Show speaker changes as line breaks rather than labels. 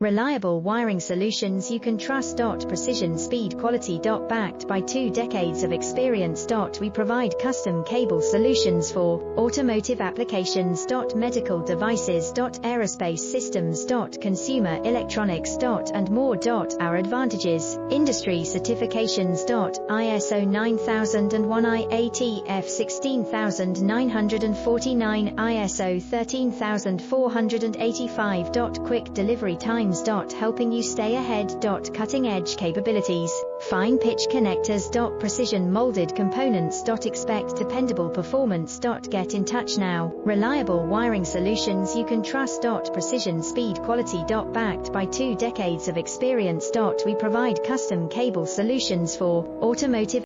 Reliable wiring solutions you can trust. Precision, speed, quality. Backed by 2 decades of experience. We provide custom cable solutions for automotive applications. Medical devices. Aerospace systems. Consumer electronics. And more. Our advantages: industry certifications. ISO 9001, IATF 16949, ISO 13485. Quick delivery times. Helping you stay ahead. Cutting-edge capabilities. Fine pitch connectors. Precision molded components. Expect dependable performance. Get in touch now. Reliable wiring solutions you can trust. Precision, speed, quality. Backed by 2 decades of experience. We provide custom cable solutions for automotive